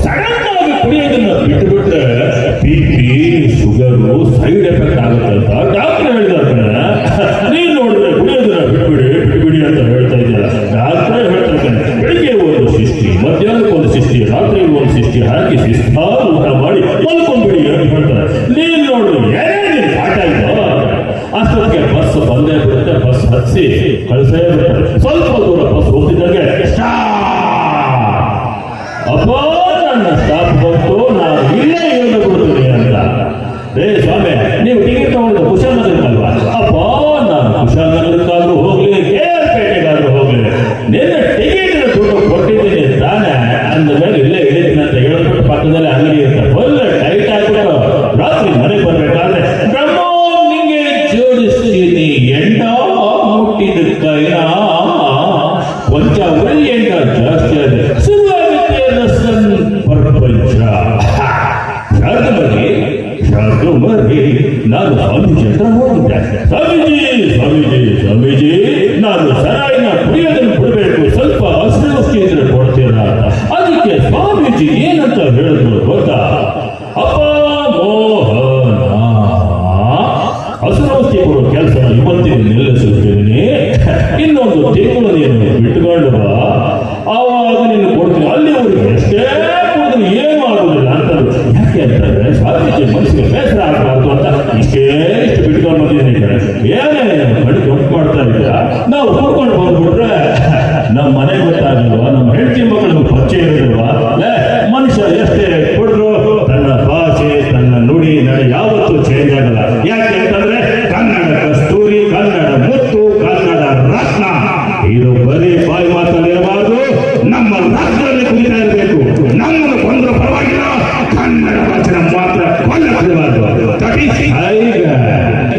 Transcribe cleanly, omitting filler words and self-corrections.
Sudden ಆಗಿ ಕುಡಿಯೋದನ್ನ ಬಿಟ್ಟು ಬಿಟ್ರೆ BP ಶುಗರು ಸೈಡ್ ಎಫೆಕ್ಟ್ ಆಗುತ್ತೆ ಅಂತ ಡಾಕ್ಟರ್ ಹೇಳಿದಾರೆ. ನೀನ್ ನೋಡಿದ್ರೆ ಕುಡಿಯೋದನ್ನ ಬಿಟ್ಬಿಡಿ ಅಂತ ಹೇಳ್ತಾ ಇದ್ದೀರ. ಡಾಕ್ಟರ್ ಹೇಳ್ತಾರೆ ಬೆಳಿಗ್ಗೆ ಒಂದು ಶಿಷ್ಟಿ, ಮಧ್ಯಾಹ್ನಕ್ಕೆ ಒಂದು ಶಿಷ್ಟಿ, ರಾತ್ರಿ ಒಂದು ಶಿಷ್ಟಿ ಹಾಕಿ ಶಿಸ್ತಾಗಿ ಊಟ ಮಾಡಿ ಮಲ್ಕೊಂಡ್ಬಿಡಿ ಅಂತ ಹೇಳ್ತಾರೆ. ನೀನ್ ನೋಡಿದ್ರೆ ಏನೇನು ಪಾಠ ಇದ್ದೋ ಅಷ್ಟೊತ್ತಿಗೆ ಬಸ್ ಬಂದೇ ಬಿಡುತ್ತೆ. ಬಸ್ ಹತ್ತಿ ಕಳಿಸೇ ಬಿಡ್ತಾರೆ. ಸ್ವಲ್ಪ ದೂರ ಬಸ್ ಹೋಗ್ತಿದ್ದಾಗೆ ಅಪ್ಪ ನನ್ನ ಸ್ಟಾಪ್ ಬಂತು, ನಾನು ಇಲ್ಲೇ ಇಳಿದು ಬಿಡ್ತೀನಿ ಅಂತ. ಸ್ವಾಮಿ ನೀವು ಟಿಕೆಟ್ ತಗೊಂಡು ಕುಶಾಲನಗರಕ್ಕಲ್ವಾ? ಅಪ್ಪ ನಾನು ಕುಶಾಲನಗರಕ್ಕಾದ್ರೂ ಹೋಗ್ಲಿ, KR ಪೇಟೆಗಾದ್ರೂ ಹೋಗ್ಲಿ, ನಿನ್ನ ಟಿಕೆಟ್ ದುಡ್ಡು ಕೊಟ್ಟಿದ್ದೀನಿ ತಾನೆ ಅಂದ ಮೇಲೆ ಇಲ್ಲೇ ಇಳಿತೀನಿ ಅಂತ ಹೇಳ್ಬಿಟ್ಟು ಪಕ್ಕದಲ್ಲಿ ಅಂಗಡಿ ಇರುತ್ತೆ. ಫುಲ್ ಟೈಟ್ ಆಗ್ಬಿಟ್ಟು ರಾತ್ರಿ ಮನೆಗೆ ಬರ್ಬೇಕಾದ್ರೆ ಬ್ರಹ್ಮ ನಿಂಗೆ ಜೋಡಿಸ್ತೀನಿ ಎಂಡ ಮುಟ್ಟಿದ ಕೈನ ಕೊಂಚ ಉಳಿ ಎಂಡ ಜಾಸ್ತಿ ಆದ್ರೆ ನಾನು ಸ್ವಾಮೀಜಿ ಹತ್ರ ಹೋಗಿದ್ದೆ. ಸ್ವಾಮೀಜಿ ನಾನು ಸರಾಯಿನ ಕುಡಿಯೋದನ್ನು ಬಿಡಬೇಕು, ಸ್ವಲ್ಪ ಹಸಿರವಸ್ತಿ ಇದ್ರೆ ಕೊಡ್ತೀರಾ? ಅದಕ್ಕೆ ಸ್ವಾಮೀಜಿ ಏನಂತ ಹೇಳಿದ್ರು ಗೊತ್ತಾ? ಅಪ್ಪ ಮೋಹನ, ಹಸಿರವಸ್ತಿ ಕೊಡೋ ಕೆಲಸ ಇವತ್ತಿಗೆ ನಿಲ್ಲಿಸುತ್ತೀನಿ, ಇನ್ನೊಂದು ತಿಂಗಳು ನೀನು ಬಿಟ್ಕೊಂಡು ಬಾ, ಆವಾಗ ನೀನು ಕೊಡ್ತೀನಿ. ಅಲ್ಲಿವರೆಗೆ ಎಷ್ಟೇ ಕುಡಿದ್ರೆ ಏನು ಆಗುದಿಲ್ಲ ಅಂತಂದ್ರು. ಯಾಕೆ ಅಂತಂದ್ರೆ ಸ್ವಾಮೀಜಿ ಮನಸ್ಸಿಗೆ ಬೇಸರ ಆಗಬಾರ್ದು ಅಂತ ಇಷ್ಟು ಬಿಟ್ಕೊಂಡು ಬಂದಿದ್ದೀನಿ. ಏನೇ ಬಡಿ ದೊಡ್ಡ ಮಾಡ್ತಾ ಇದ್ದೀರಾ? ನಾವು ಕೂತ್ಕೊಂಡು ಬಂದ್ಬಿಟ್ರೆ ನಮ್ಮ ಮನೆ ಗೊತ್ತಾಗಲ್ವಾ, ನಮ್ಮ ಹೆಂಡತಿ ಮಕ್ಕಳಿಗೂ ಪರಿಚಯ ಇರೋದಿಲ್ವಾ? ಮನುಷ್ಯ ಎಷ್ಟೇ ಕೊಡ್ರು ತನ್ನ ಭಾಷೆ, ತನ್ನ ನುಡಿ ನಡೆ ಯಾವತ್ತೂ ಚೇಂಜ್ ಆಗಲ್ಲ. ಯಾಕೆ ಅಂತಂದ್ರೆ ಕನ್ನಡ ಕಸ್ತೂರಿ, ಕನ್ನಡ ಮುತ್ತು, ಕನ್ನಡ ರತ್ನ. ಇದು ಬರೀ ಬಾಯಿ ಮಾತಲ್ಲಿರಬಾರ್ದು, ನಮ್ಮ ರಾಷ್ಟ್ರದಲ್ಲಿ ಕುರಿತಾ ಇರಬೇಕು. ನಮ್ಮನ್ನು ಕೊಂದ್ರು ಪರವಾಗಿಲ್ಲ, ಕನ್ನಡ ವಚನ ಮಾತ್ರ ಕೊಲ್ಲಬಾರದು.